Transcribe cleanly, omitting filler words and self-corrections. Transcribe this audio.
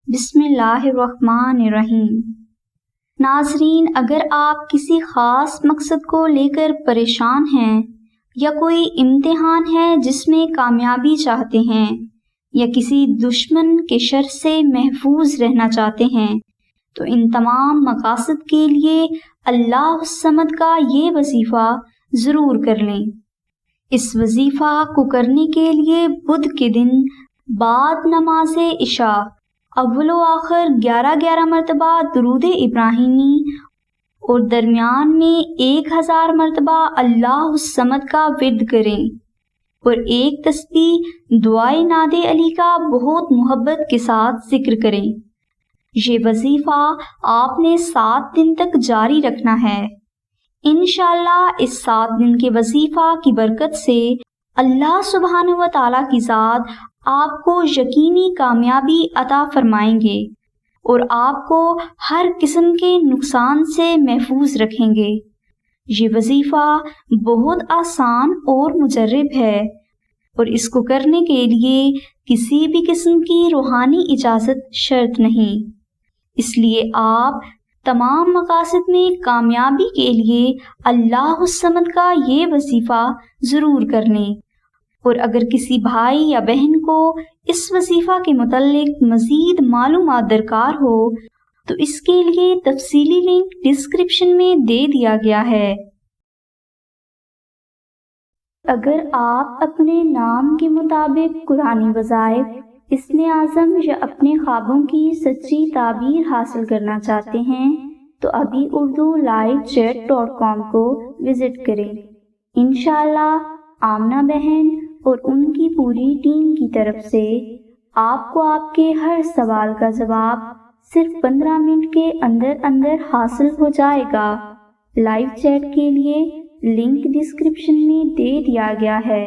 بسم اللہ الرحمن الرحیم۔ ناظرین، اگر آپ کسی خاص مقصد کو لے کر پریشان ہیں یا کوئی امتحان ہے جس میں کامیابی چاہتے ہیں یا کسی دشمن کے شر سے محفوظ رہنا چاہتے ہیں تو ان تمام مقاصد کے لیے اللہ الصمد کا یہ وظیفہ ضرور کر لیں۔ اس وظیفہ کو کرنے کے لیے بدھ کے دن بعد نماز عشاء اول و آخر 11 مرتبہ درود ابراہیمی اور درمیان میں 1000 مرتبہ اللہ الصمد کا ورد کریں اور ایک تسبیح دعائے ناد علی کا بہت محبت کے ساتھ ذکر کریں۔ یہ وظیفہ آپ نے 7 دن تک جاری رکھنا ہے۔ انشاءاللہ اس 7 دن کے وظیفہ کی برکت سے اللہ سبحانہ و تعالیٰ کی ذات آپ کو یقینی کامیابی عطا فرمائیں گے اور آپ کو ہر قسم کے نقصان سے محفوظ رکھیں گے۔ یہ وظیفہ بہت آسان اور مجرب ہے اور اس کو کرنے کے لیے کسی بھی قسم کی روحانی اجازت شرط نہیں، اس لیے آپ تمام مقاصد میں کامیابی کے لیے اللہ الصمد کا یہ وظیفہ ضرور کر لیں۔ اور اگر کسی بھائی یا بہن کو اس وظیفہ کے متعلق مزید معلومات درکار ہو تو اس کے لیے تفصیلی لنک ڈسکرپشن میں دے دیا گیا ہے۔ اگر آپ اپنے نام کے مطابق قرآنی وظائف، اسم اعظم یا اپنے خوابوں کی سچی تعبیر حاصل کرنا چاہتے ہیں تو ابھی urdu-live-chat.com کو وزٹ کریں۔ انشاءاللہ آمنہ بہن اور ان کی پوری ٹیم کی طرف سے آپ کو آپ کے ہر سوال کا جواب صرف 15 منٹ کے اندر حاصل ہو جائے گا۔ لائیو چیٹ کے لیے لنک ڈسکرپشن میں دے دیا گیا ہے۔